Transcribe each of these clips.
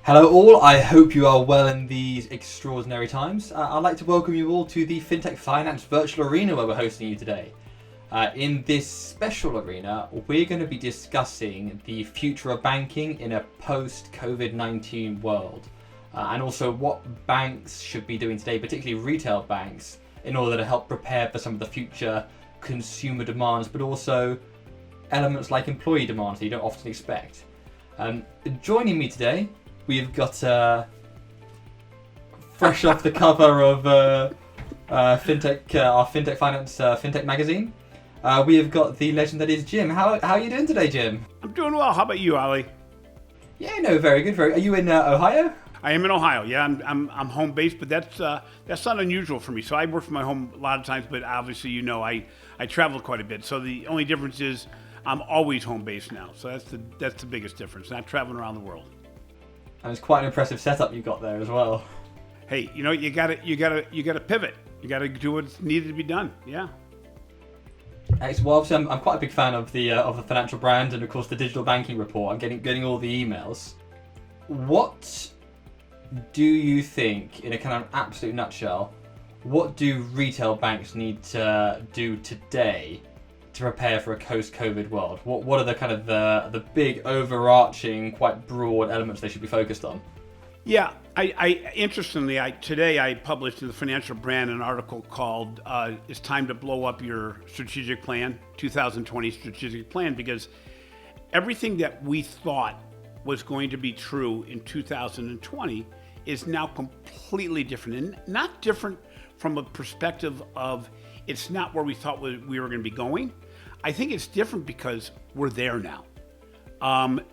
Hello all, I hope you are well in these extraordinary times. I'd like to welcome you all to the Fintech Finance Virtual Arena where we're hosting you today. In this special arena, we're going to be discussing the future of banking in a post-COVID-19 world. And also what banks should be doing today, particularly retail banks, in order to help prepare for some of the future consumer demands, but also elements like employee demands that you don't often expect. Joining me today, we've got fresh off the cover of Fintech, our Fintech Finance Fintech magazine. We have got the legend that is Jim. How are you doing today, Jim? I'm doing well. How about you, Ali? Yeah, no, very good. Are you in Ohio? I am in Ohio. Yeah, I'm home based, but that's not unusual for me. So I work from my home a lot of times, but obviously, I travel quite a bit. So the only difference is I'm always home based now. So that's the biggest difference. Not traveling around the world. And it's quite an impressive setup you got there as well. Hey, you gotta pivot. You gotta do what's needed to be done. Yeah. Well, obviously, I'm quite a big fan of the financial brand and of course the digital banking report. I'm getting all the emails. What do you think, in a kind of absolute nutshell, what do retail banks need to do today to prepare for a post-COVID world? What are the kind of the big overarching, quite broad elements they should be focused on? Yeah, interestingly, today I published in the Financial Brand an article called "It's Time to Blow Up Your Strategic Plan, 2020 Strategic Plan," because everything that we thought was going to be true in 2020 is now completely different, and not different from a perspective of it's not where we thought we were going to be going. I think it's different because we're there now.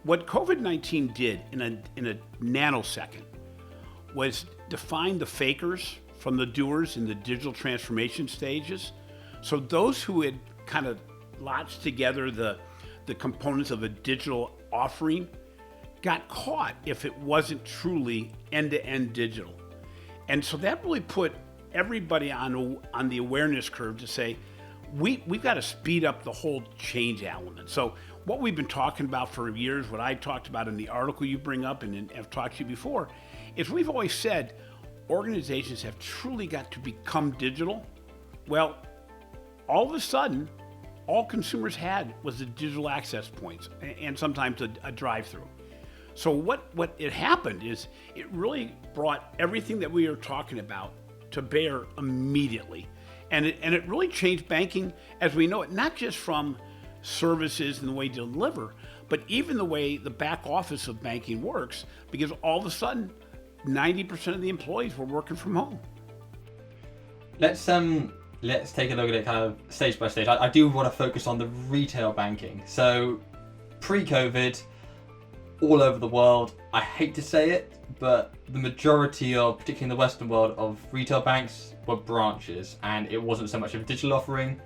What COVID-19 did in a nanosecond was define the fakers from the doers in the digital transformation stages. So those who had kind of latched together the components of a digital offering got caught if it wasn't truly end-to-end digital. And so that really put everybody on the awareness curve to say, we've got to speed up the whole change element. So what we've been talking about for years, what I talked about in the article you bring up and have talked to you before, is we've always said organizations have truly got to become digital. Well, all of a sudden, all consumers had was the digital access points and sometimes a drive-through. So what it happened is it really brought everything that we are talking about to bear immediately. And it really changed banking as we know it, not just from services and the way you deliver, but even the way the back office of banking works, because all of a sudden, 90% of the employees were working from home. Let's take a look at it kind of stage by stage. I do want to focus on the retail banking. So pre-COVID, all over the world, I hate to say it, but the majority of, particularly in the Western world, of retail banks were branches, and it wasn't so much of a digital offering.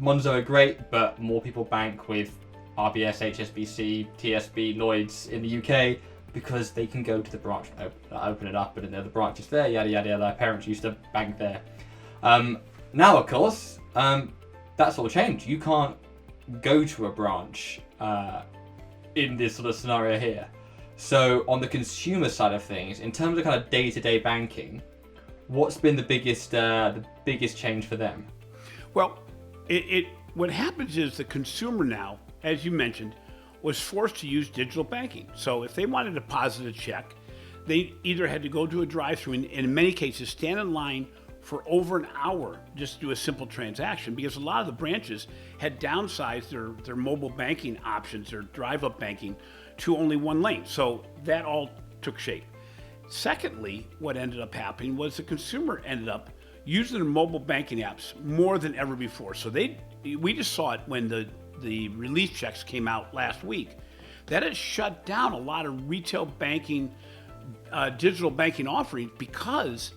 Monzo are great, but more people bank with RBS, HSBC, TSB, Lloyds in the UK because they can go to the branch and open it up, and the branch is there, yada yada yada. Their parents used to bank there. Now, of course, that's all changed. You can't go to a branch in this sort of scenario here. So on the consumer side of things, in terms of kind of day-to-day banking, what's been the biggest change for them? Well, what happens is the consumer now, as you mentioned, was forced to use digital banking. So if they wanted to deposit a check, they either had to go to a drive-through and in many cases stand in line for over an hour just to do a simple transaction, because a lot of the branches had downsized their mobile banking options, their drive-up banking, to only one lane. So that all took shape. Secondly, what ended up happening was the consumer ended up using their mobile banking apps more than ever before. So we just saw it when the relief checks came out last week. That has shut down a lot of retail banking, digital banking offerings because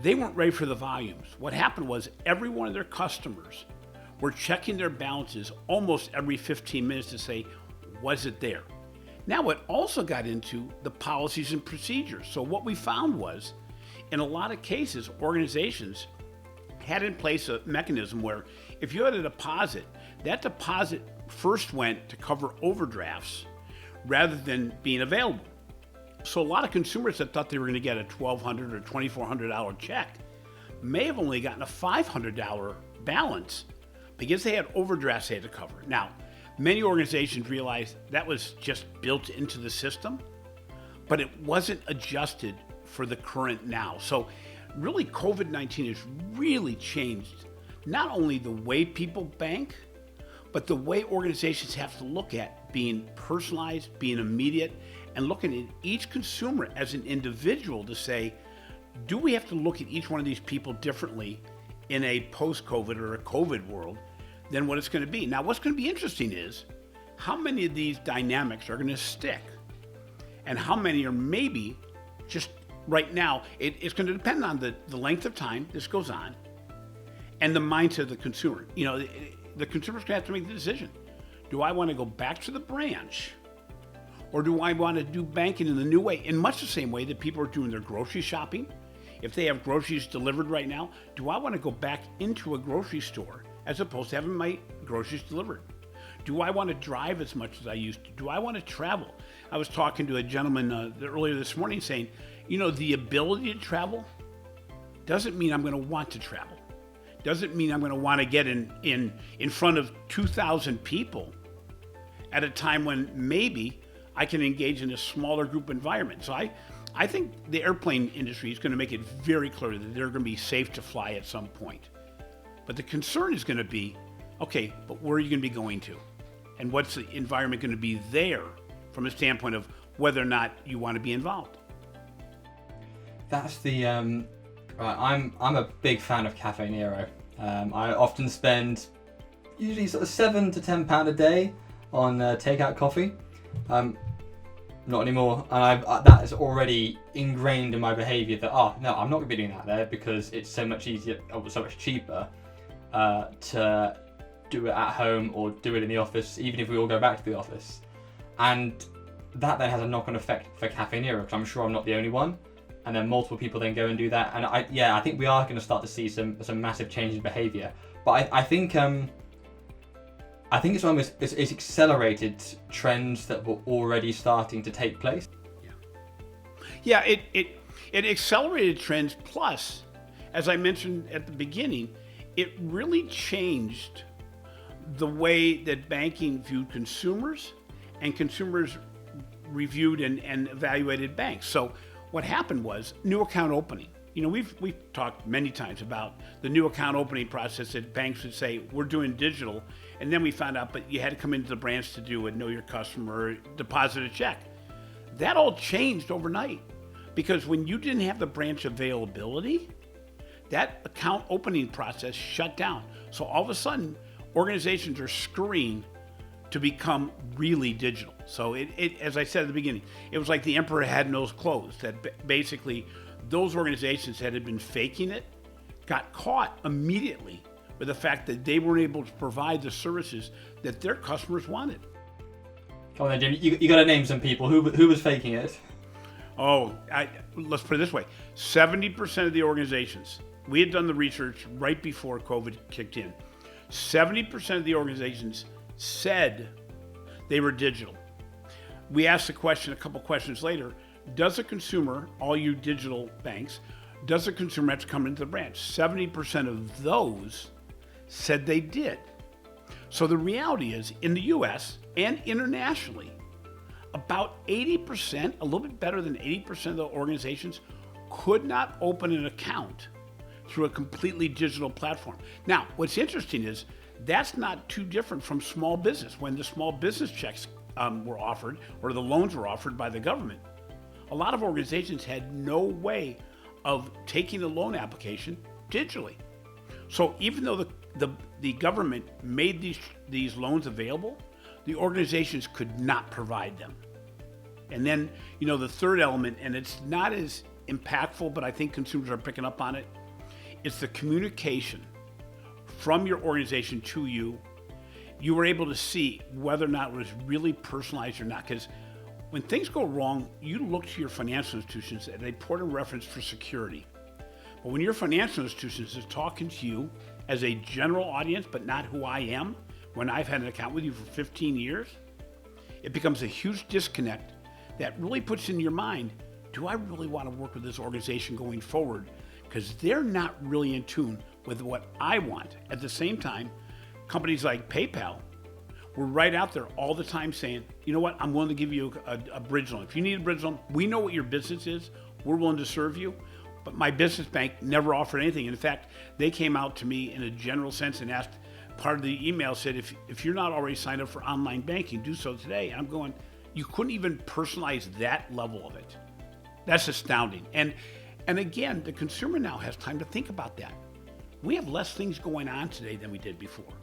they weren't ready for the volumes. What happened was every one of their customers were checking their balances almost every 15 minutes to say, was it there? Now it also got into the policies and procedures. So what we found was, in a lot of cases, organizations had in place a mechanism where if you had a deposit, that deposit first went to cover overdrafts rather than being available. So a lot of consumers that thought they were going to get a $1,200 or $2,400 check may have only gotten a $500 balance because they had overdrafts they had to cover. Now, many organizations realized that was just built into the system, but it wasn't adjusted for the current now. So really COVID-19 has really changed not only the way people bank, but the way organizations have to look at being personalized, being immediate, and looking at each consumer as an individual to say, do we have to look at each one of these people differently in a post-COVID or a COVID world than what it's going to be? Now, what's going to be interesting is how many of these dynamics are going to stick and how many are maybe just right now. It's going to depend on the length of time this goes on and the mindset of the consumer. You know, the consumer's going to have to make the decision. Do I want to go back to the branch? Or do I want to do banking in the new way, in much the same way that people are doing their grocery shopping? If they have groceries delivered right now, do I want to go back into a grocery store as opposed to having my groceries delivered? Do I want to drive as much as I used to? Do I want to travel? I was talking to a gentleman earlier this morning saying, you know, the ability to travel doesn't mean I'm going to want to travel. Doesn't mean I'm going to want to get in front of 2,000 people at a time when maybe I can engage in a smaller group environment. So I think the airplane industry is going to make it very clear that they're going to be safe to fly at some point. But the concern is going to be, okay, but where are you going to be going to? And what's the environment going to be there from a standpoint of whether or not you want to be involved? That's the right. I'm a big fan of Cafe Nero. I often spend usually sort of £7 to £10 a day on takeout coffee. Not anymore, and that is already ingrained in my behaviour that no, I'm not going to be doing that there because it's so much easier, or so much cheaper to do it at home or do it in the office, even if we all go back to the office. And that then has a knock-on effect for Cafe Nero, because I'm sure I'm not the only one. And then multiple people then go and do that. And I think we are going to start to see some massive change in behaviour. But I think it's almost it's accelerated trends that were already starting to take place. Yeah, it accelerated trends. Plus, as I mentioned at the beginning, it really changed the way that banking viewed consumers and consumers reviewed and evaluated banks. So what happened was new account opening. You know, we've talked many times about the new account opening process that banks would say, we're doing digital. And then we found out, but you had to come into the branch to do it, know your customer, deposit a check. That all changed overnight because when you didn't have the branch availability, that account opening process shut down. So all of a sudden, organizations are scurrying to become really digital. So it as I said at the beginning, it was like the emperor had no clothes, that basically those organizations that had been faking it got caught immediately with the fact that they weren't able to provide the services that their customers wanted. Come on then, Jim, you got to name some people. Who was faking it? Let's put it this way. 70% of the organizations, we had done the research right before COVID kicked in. 70% of the organizations said they were digital. We asked the question a couple questions later, does a consumer, all you digital banks, does a consumer have to come into the branch? 70% of those said they did. So the reality is, in the US and internationally, about 80%, a little bit better than 80% of the organizations could not open an account through a completely digital platform. Now, what's interesting is that's not too different from small business. When the small business checks were offered, or the loans were offered by the government, a lot of organizations had no way of taking a loan application digitally. So even though the government made these loans available, the organizations could not provide them. And then, you know, the third element, and it's not as impactful, but I think consumers are picking up on it, it's the communication from your organization to you. You were able to see whether or not it was really personalized or not. Because when things go wrong, you look to your financial institutions as a port of reference for security. But when your financial institutions is talking to you as a general audience, but not who I am, when I've had an account with you for 15 years, it becomes a huge disconnect that really puts in your mind, do I really want to work with this organization going forward? Because they're not really in tune with what I want. At the same time, companies like PayPal were right out there all the time saying, you know what, I'm willing to give you a bridge loan. If you need a bridge loan, we know what your business is. We're willing to serve you. But my business bank never offered anything. In fact, they came out to me in a general sense and asked, part of the email said, if you're not already signed up for online banking, do so today. And I'm going, you couldn't even personalize that level of it. That's astounding. And again, the consumer now has time to think about that. We have less things going on today than we did before.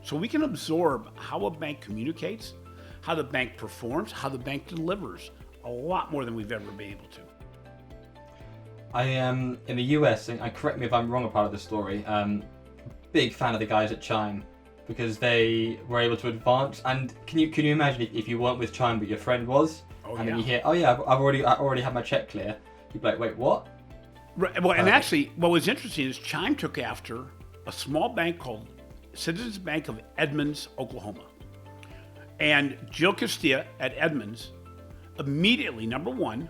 So we can absorb how a bank communicates, how the bank performs, how the bank delivers a lot more than we've ever been able to. I am in the US, and correct me if I'm wrong a part of the story, big fan of the guys at Chime because they were able to advance. And can you imagine if you weren't with Chime but your friend was, then you hear, oh yeah, I already had my check clear. You'd be like, wait, what? Right. Well, and actually, what was interesting is Chime took after a small bank called Citizens Bank of Edmonds, Oklahoma. And Jill Castilla at Edmonds immediately, number one,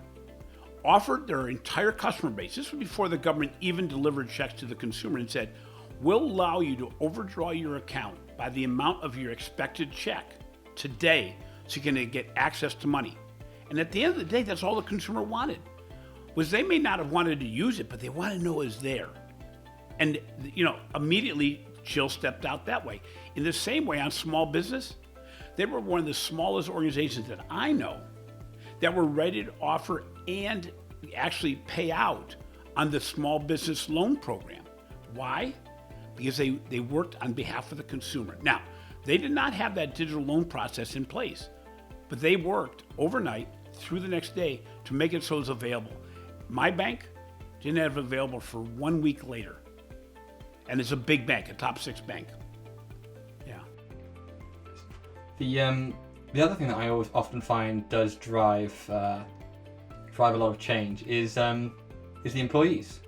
offered their entire customer base, this was before the government even delivered checks to the consumer, and said, we'll allow you to overdraw your account by the amount of your expected check today so you can get access to money. And at the end of the day, that's all the consumer wanted. Was they may not have wanted to use it, but they wanted to know it was there. And immediately Jill stepped out that way. In the same way on small business, they were one of the smallest organizations that I know that were ready to offer and actually pay out on the small business loan program. Why? Because they worked on behalf of the consumer. Now, they did not have that digital loan process in place, but they worked overnight through the next day to make it so it was available. My bank didn't have it available for 1 week later. And it's a big bank, a top 6 bank. Yeah. The other thing that I always often find does drive a lot of change is the employees,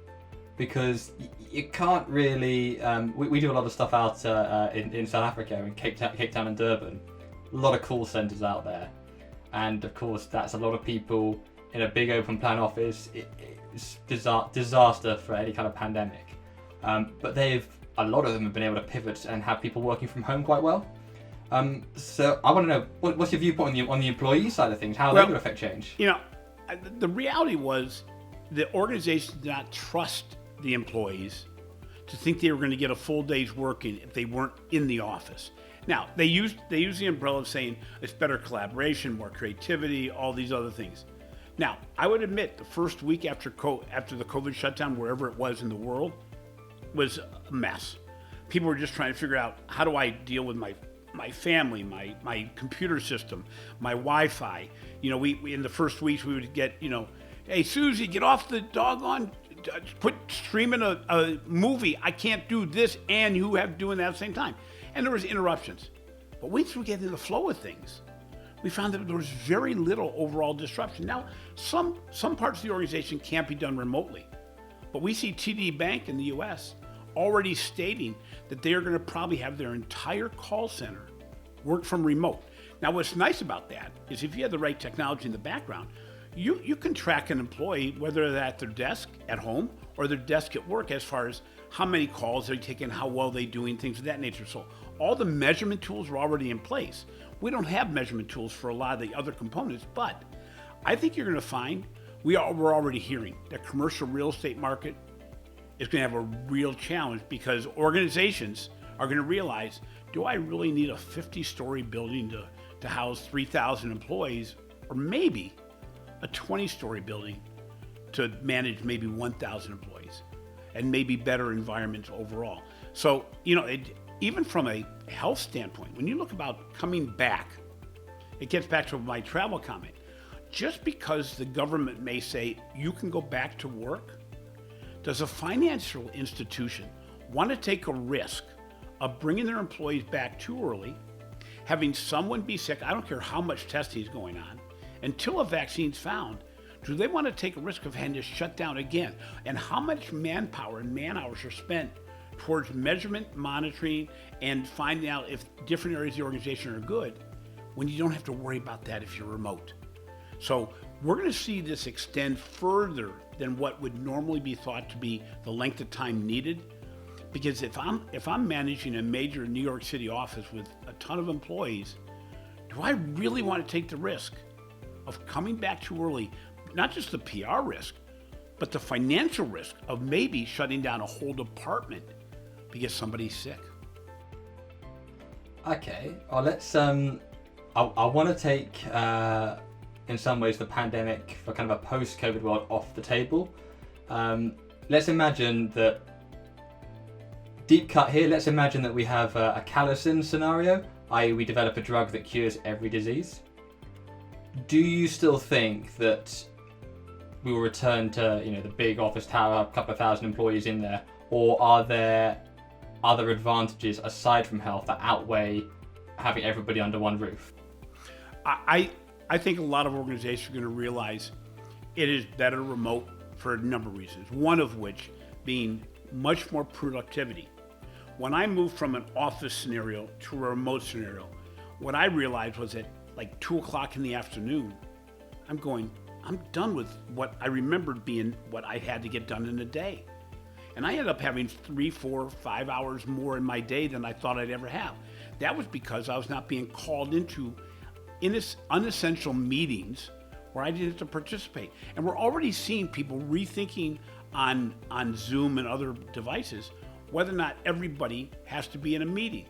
because you can't really. We do a lot of stuff out in South Africa, in Cape Town and Durban. A lot of call centers out there, and of course that's a lot of people in a big open plan office. It's disaster for any kind of pandemic. But a lot of them have been able to pivot and have people working from home quite well. So I want to know, what's your viewpoint on the employee side of things? How are they going to affect change? The reality was the organization did not trust the employees to think they were going to get a full day's work if they weren't in the office. Now, they used the umbrella of saying it's better collaboration, more creativity, all these other things. Now, I would admit the first week after the COVID shutdown, wherever it was in the world, was a mess. People were just trying to figure out, how do I deal with my family, my computer system, my Wi-Fi. We in the first weeks we would get, hey Susie, get off the doggone, quit streaming a movie. I can't do this and you have doing that at the same time. And there was interruptions. But once we get in the flow of things, we found that there was very little overall disruption. Now, some parts of the organization can't be done remotely, but we see TD Bank in the US already stating that they are going to probably have their entire call center work from remote. Now, what's nice about that is if you have the right technology in the background, you can track an employee, whether they're at their desk at home or their desk at work, as far as how many calls they're taking, how well they're doing, things of that nature. So all the measurement tools are already in place. We don't have measurement tools for a lot of the other components, but I think you're going to find we're already hearing that commercial real estate market is going to have a real challenge, because organizations are going to realize, do I really need a 50-story building to house 3,000 employees, or maybe a 20-story building to manage maybe 1,000 employees, and maybe better environments overall? So, even from a health standpoint, when you look about coming back, it gets back to my travel comment. Just because the government may say you can go back to work, does a financial institution want to take a risk of bringing their employees back too early, having someone be sick, I don't care how much testing is going on, until a vaccine's found? Do they want to take a risk of having to shut down again? And how much manpower and man-hours are spent towards measurement, monitoring, and finding out if different areas of the organization are good, when you don't have to worry about that if you're remote? So we're going to see this extend further than what would normally be thought to be the length of time needed. Because if I'm managing a major New York City office with a ton of employees, do I really want to take the risk of coming back too early? Not just the PR risk, but the financial risk of maybe shutting down a whole department because somebody's sick. Okay, well, let's. I want to take, in some ways, the pandemic for kind of a post-COVID world off the table. Let's imagine that. Deep cut here. Let's imagine that we have a Callison scenario, i.e., we develop a drug that cures every disease. Do you still think that we will return to, the big office tower, a couple of thousand employees in there, or are there other advantages aside from health that outweigh having everybody under one roof? I think a lot of organizations are going to realize it is better remote for a number of reasons. One of which being much more productivity. When I moved from an office scenario to a remote scenario, what I realized was at like 2 o'clock in the afternoon, I'm done with what I remembered being what I had to get done in a day. And I ended up having 3, 4, 5 hours more in my day than I thought I'd ever have. That was because I was not being called into unessential meetings where I didn't have to participate. And we're already seeing people rethinking on Zoom and other devices whether or not everybody has to be in a meeting.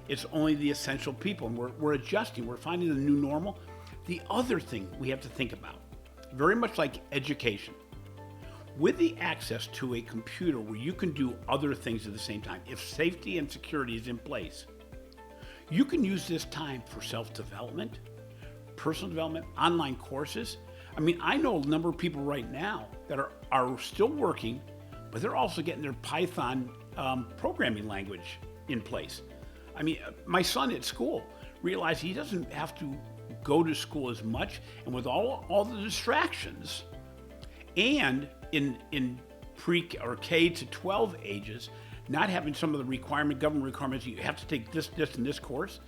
It's only the essential people, and we're adjusting. We're finding the new normal. The other thing we have to think about, very much like education, with the access to a computer where you can do other things at the same time, if safety and security is in place, you can use this time for self-development, personal development, online courses. I mean, I know a number of people right now that are still working, but they're also getting their Python programming language in place. I mean, my son at school realized he doesn't have to go to school as much, and with all the distractions, and in pre or K to 12 ages, not having some of the government requirements, you have to take this, and this course,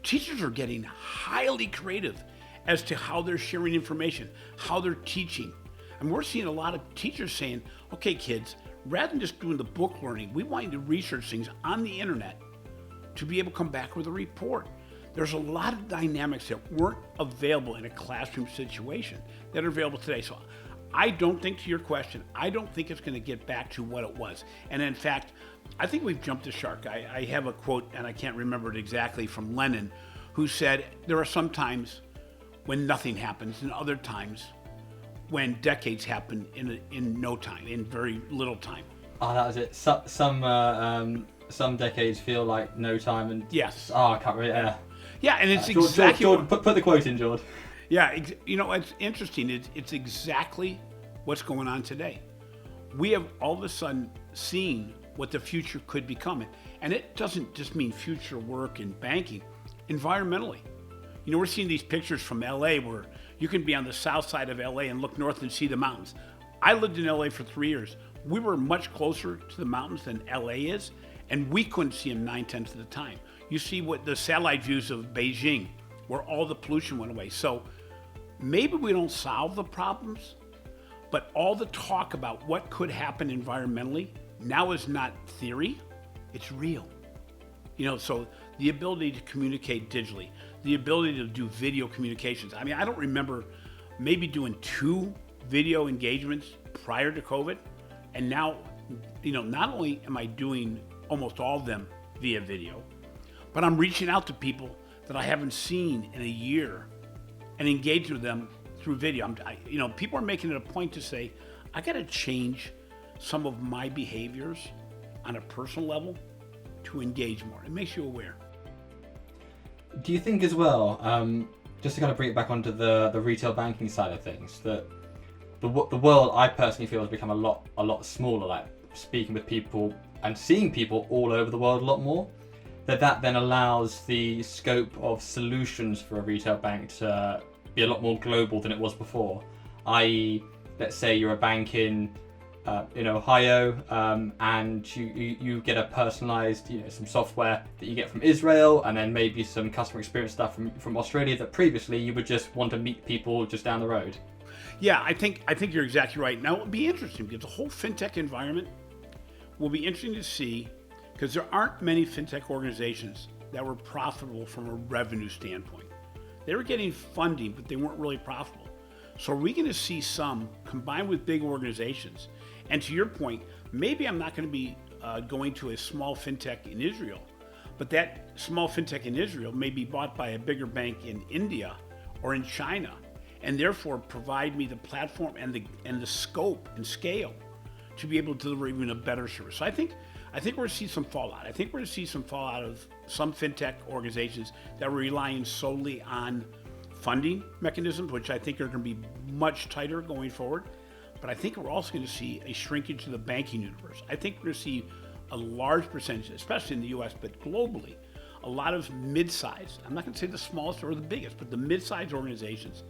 teachers are getting highly creative as to how they're sharing information, how they're teaching. And we're seeing a lot of teachers saying, okay, kids, rather than just doing the book learning, we want you to research things on the internet to be able to come back with a report. There's a lot of dynamics that weren't available in a classroom situation that are available today. So I don't think, to your question, I don't think it's going to get back to what it was. And in fact, I think we've jumped the shark. I have a quote, and I can't remember it exactly, from Lenin, who said, there are some times when nothing happens and other times when decades happen in no time, in very little time. Oh, that was it. Some decades feel like no time, and yes. Oh, I can't really. Yeah, and it's Jordan, exactly. Jordan, put the quote in, Jordan. Yeah, it's interesting. It's exactly what's going on today. We have all of a sudden seen what the future could become, and it doesn't just mean future work and banking, environmentally. We're seeing these pictures from LA where you can be on the south side of LA and look north and see the mountains. I lived in LA for 3 years. We were much closer to the mountains than LA is, and we couldn't see them 9/10 of the time. You see what the satellite views of Beijing, where all the pollution went away. So maybe we don't solve the problems, but all the talk about what could happen environmentally now is not theory, it's real. So the ability to communicate digitally, the ability to do video communications. I mean, I don't remember maybe doing 2 video engagements prior to COVID. And now, not only am I doing almost all of them via video, but I'm reaching out to people that I haven't seen in a year and engaging with them through video. People are making it a point to say, I got to change some of my behaviors on a personal level to engage more. It makes you aware. Do you think as well, just to kind of bring it back onto the retail banking side of things, that the world, I personally feel, has become a lot smaller, like speaking with people and seeing people all over the world a lot more, that then allows the scope of solutions for a retail bank to be a lot more global than it was before? I.e., let's say you're a bank in in Ohio, and you get a personalized, some software that you get from Israel, and then maybe some customer experience stuff from Australia that previously you would just want to meet people just down the road. Yeah, I think you're exactly right. Now, it'll be interesting because the whole fintech environment will be interesting to see, because there aren't many fintech organizations that were profitable from a revenue standpoint. They were getting funding, but they weren't really profitable. So are we going to see some combined with big organizations? And to your point, maybe I'm not going to be going to a small fintech in Israel, but that small fintech in Israel may be bought by a bigger bank in India or in China, and therefore provide me the platform and the scope and scale to be able to deliver even a better service. So I think we're going to see some fallout. I think we're going to see some fallout of some fintech organizations that were relying solely on funding mechanisms, which I think are going to be much tighter going forward. But I think we're also going to see a shrinkage of the banking universe. I think we're going to see a large percentage, especially in the US, but globally, a lot of mid-sized, I'm not going to say the smallest or the biggest, but the mid-sized organizations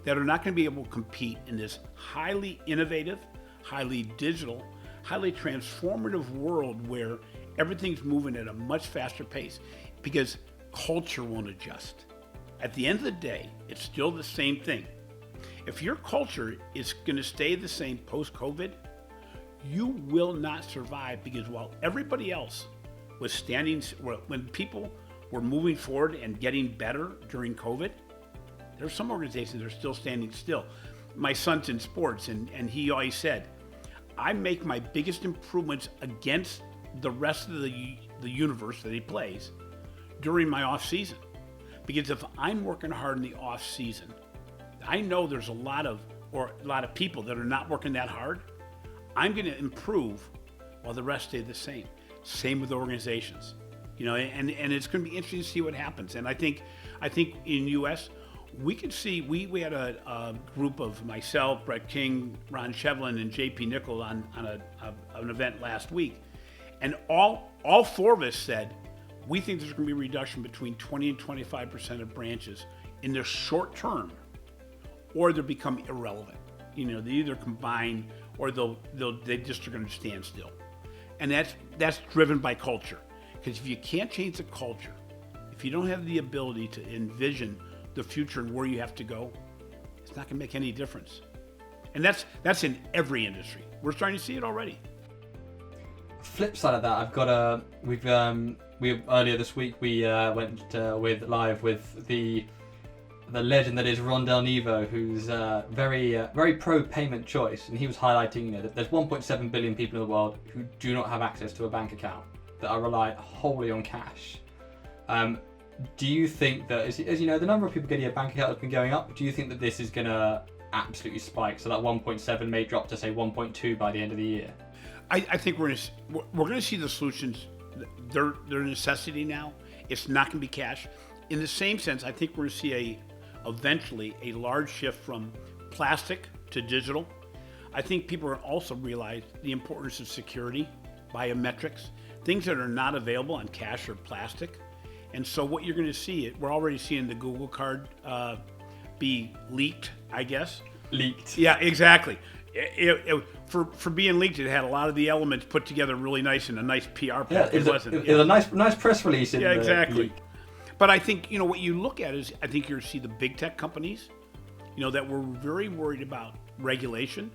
that are not going to be able to compete in this highly innovative, highly digital, highly transformative world where everything's moving at a much faster pace because culture won't adjust. At the end of the day, it's still the same thing. If your culture is going to stay the same post-COVID, you will not survive, because while everybody else was standing, when people were moving forward and getting better during COVID, there's some organizations that are still standing still. My son's in sports, and he always said, I make my biggest improvements against the rest of the universe that he plays during my off season. Because if I'm working hard in the off season, I know there's a lot of people that are not working that hard. I'm going to improve while the rest stay the same. Same with organizations, and it's going to be interesting to see what happens. And I think in U.S. we could see, we had a group of myself, Brett King, Ron Shevlin, and JP Nickel on an event last week, and all four of us said we think there's going to be a reduction between 20 and 25% of branches in the short term, or they'll become irrelevant. They either combine or they just are going to stand still. And that's driven by culture. Because if you can't change the culture, if you don't have the ability to envision the future and where you have to go, it's not going to make any difference. And that's in every industry. We're starting to see it already. Flip side of that, I've got we earlier this week we went live with the legend that is Ron Del Nevo, who's very pro payment choice, and he was highlighting that there's 1.7 billion people in the world who do not have access to a bank account, that are reliant wholly on cash. Do you think that, as you know, the number of people getting a bank account has been going up? Do you think that this is going to absolutely spike, so that 1.7 may drop to say 1.2 by the end of the year? I think we're going to see the solutions. They're a necessity now. It's not going to be cash. In the same sense, I think we're going to see eventually a large shift from plastic to digital. I think people are also realize the importance of security, biometrics, things that are not available on cash or plastic. And so what you're going to see, we're already seeing the Google card be leaked, I guess. Leaked. Yeah, exactly. For being leaked, it had a lot of the elements put together really nice in a nice PR package. It was a nice press release. Yeah, exactly. But I think, what you look at is, I think you're going to see the big tech companies, that were very worried about regulation.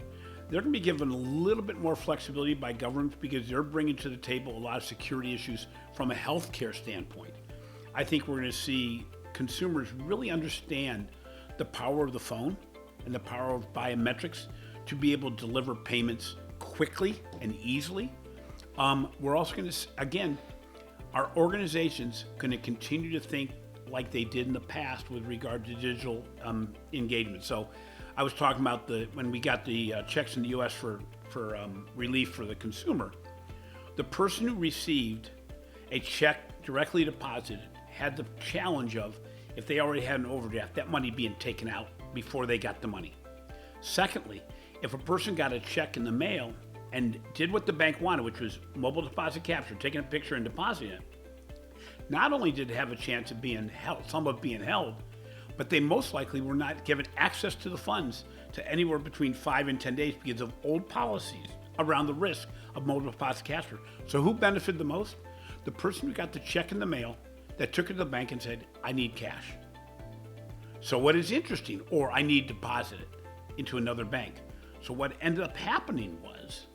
They're going to be given a little bit more flexibility by governments because they're bringing to the table a lot of security issues from a healthcare standpoint. I think we're going to see consumers really understand the power of the phone and the power of biometrics to be able to deliver payments quickly and easily. We're also going to, again, our organizations going to continue to think like they did in the past with regard to digital engagement. So I was talking about when we got the checks in the U.S. for relief for the consumer, the person who received a check directly deposited had the challenge of, if they already had an overdraft, that money being taken out before they got the money. Secondly, if a person got a check in the mail and did what the bank wanted, which was mobile deposit capture, taking a picture and depositing it, not only did it have a chance of being held, but they most likely were not given access to the funds to anywhere between 5 and 10 days because of old policies around the risk of multiple deposit cash transfer. So who benefited the most? The person who got the check in the mail that took it to the bank and said, I need cash. So what is interesting, or I need to deposit it into another bank. So what ended up happening was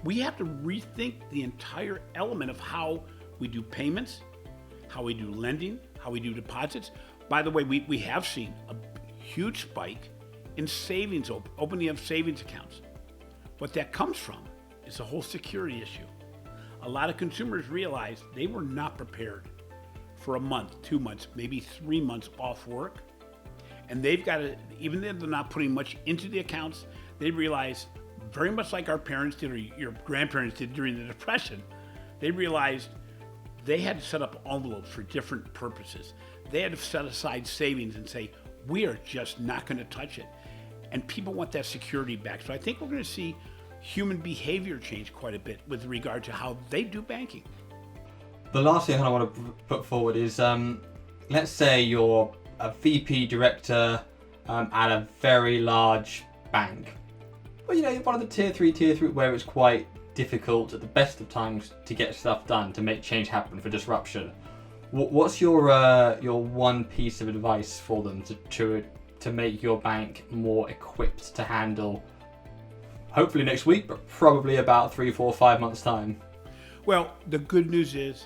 we have to rethink the entire element of how we do payments, how we do lending, how we do deposits. By the way, we have seen a huge spike in savings, opening of savings accounts. What that comes from is a whole security issue. A lot of consumers realized they were not prepared for a month, 2 months, maybe 3 months off work. And they've got to, even though they're not putting much into the accounts, they realize, very much like our parents did or your grandparents did during the Depression, they realized they had to set up envelopes for different purposes. They had to set aside savings and say, we are just not going to touch it. And people want that security back. So I think we're going to see human behavior change quite a bit with regard to how they do banking. The last thing I want to put forward is, let's say you're a VP director at a very large bank. Well, you know, one of the tier three, where it's quite difficult at the best of times to get stuff done, to make change happen, for disruption. What's your one piece of advice for them to make your bank more equipped to handle, hopefully next week, but probably about 3, 4, 5 months time? Well, the good news is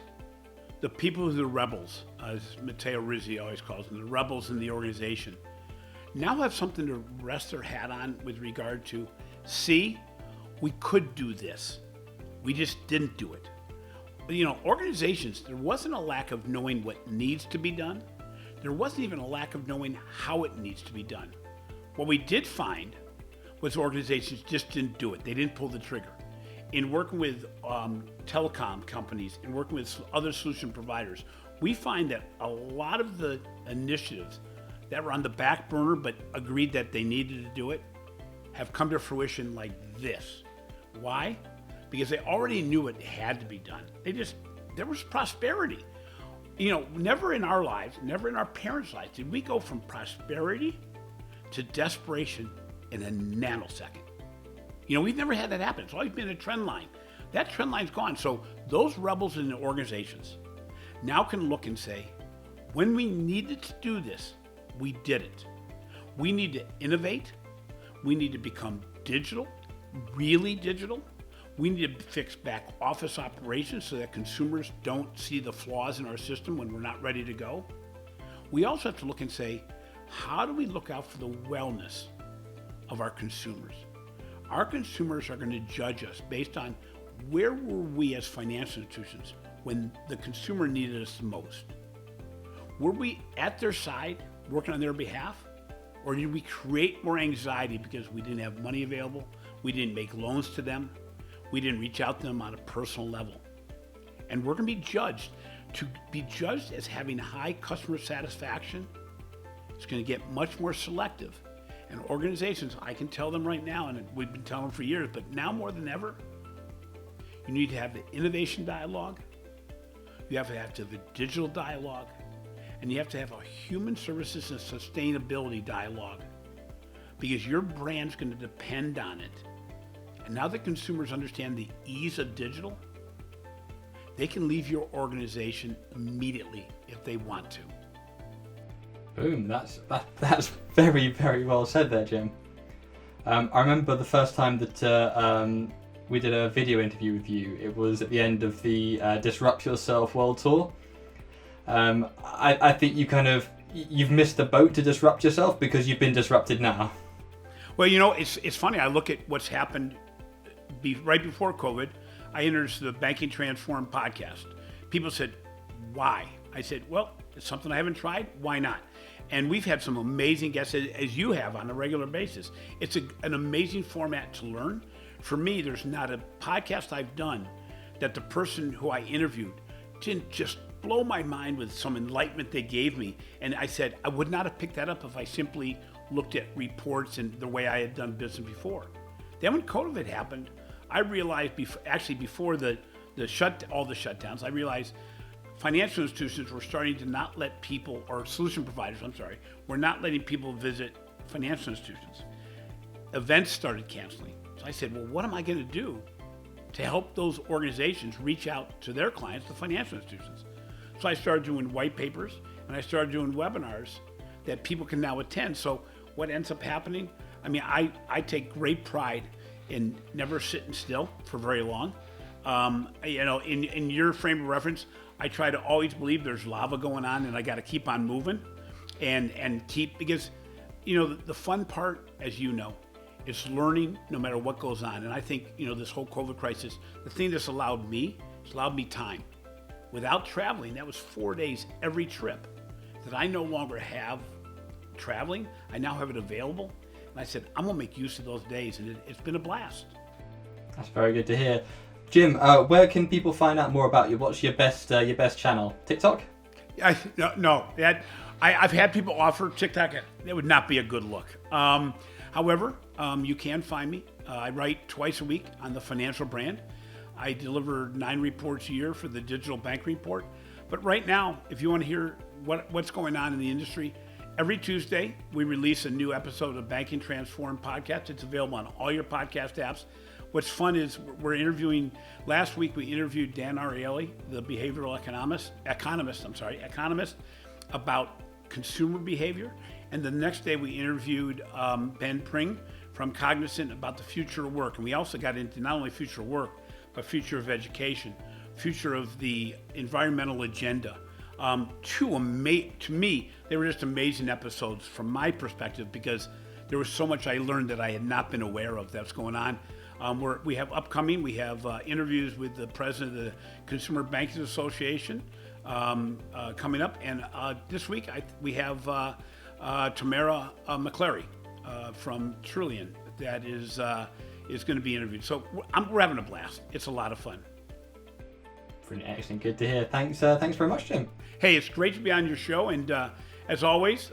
the people who are the rebels, as Matteo Rizzi always calls them, the rebels in the organization, now have something to rest their hat on with regard to, see, we could do this. We just didn't do it. But, you know, organizations, there wasn't a lack of knowing what needs to be done. There wasn't even a lack of knowing how it needs to be done. What we did find was organizations just didn't do it. They didn't pull the trigger. In working with telecom companies and working with other solution providers, we find that a lot of the initiatives that were on the back burner but agreed that they needed to do it have come to fruition like this. Why? Because they already knew it had to be done. There was prosperity. You know, never in our lives, never in our parents' lives did we go from prosperity to desperation in a nanosecond. You know, we've never had that happen. It's always been a trend line. That trend line's gone. So those rebels in the organizations now can look and say, when we needed to do this, we did it. We need to innovate. We need to become digital, really digital. We need to fix back office operations so that consumers don't see the flaws in our system when we're not ready to go. We also have to look and say, how do we look out for the wellness of our consumers? Our consumers are going to judge us based on where were we as financial institutions when the consumer needed us the most. Were we at their side working on their behalf? Or did we create more anxiety because we didn't have money available? We didn't make loans to them. We didn't reach out to them on a personal level. And we're going to be judged. To be judged as having high customer satisfaction, it's going to get much more selective. And organizations, I can tell them right now, and we've been telling them for years, but now more than ever, you need to have the innovation dialogue. You have to have the digital dialogue. And you have to have a human services and sustainability dialogue, because your brand's going to depend on it. And now that consumers understand the ease of digital, they can leave your organization immediately if they want to. Boom, that's very, very well said there, Jim. I remember the first time that we did a video interview with you. It was at the end of the Disrupt Yourself World Tour. I think you've missed the boat to disrupt yourself because you've been disrupted now. Well, you know, it's funny. I look at what's happened right before COVID. I introduced the Banking Transformed podcast. People said, why? I said, well, it's something I haven't tried. Why not? And we've had some amazing guests, as you have on a regular basis. It's an amazing format to learn. For me, there's not a podcast I've done that the person who I interviewed didn't just blow my mind with some enlightenment they gave me. And I said, I would not have picked that up if I simply looked at reports and the way I had done business before. Then when COVID happened, I realized, before all the shutdowns, I realized financial institutions were starting to not let people, or solution providers, were not letting people visit financial institutions. Events started canceling. So So I said, well, what am I going to do to help those organizations reach out to their clients, the financial institutions? So I started doing white papers, and I started doing webinars that people can now attend. So what ends up happening, I mean, I take great pride in never sitting still for very long. In your frame of reference, I try to always believe there's lava going on, and I got to keep on moving and keep, because, the fun part, as you know, is learning no matter what goes on. And I think, this whole COVID crisis, the thing that's allowed me time. Without traveling, that was 4 days every trip that I no longer have traveling. I now have it available. And I said, I'm gonna make use of those days, and it's been a blast. That's very good to hear. Jim, where can people find out more about you? What's your best channel? TikTok? No. I've had people offer TikTok. That would not be a good look. However, you can find me. I write twice a week on the Financial Brand. I deliver 9 reports a year for the Digital Bank Report. But right now, if you want to hear what's going on in the industry, every Tuesday we release a new episode of Banking Transformed podcast. It's available on all your podcast apps. What's fun is we're interviewing. Last week we interviewed Dan Ariely, the behavioral economist, about consumer behavior. And the next day we interviewed Ben Pring from Cognizant about the future of work. And we also got into not only future of work, but future of education, future of the environmental agenda. To me, they were just amazing episodes from my perspective, because there was so much I learned that I had not been aware of that's going on. We have interviews with the president of the Consumer Banking Association coming up. And this week we have Tamara McClary from Trillion that is going to be interviewed. So we're having a blast. It's a lot of fun. Brilliant, excellent, good to hear. Thanks very much, Jim. Hey, it's great to be on your show, and as always,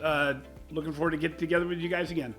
looking forward to getting together with you guys again.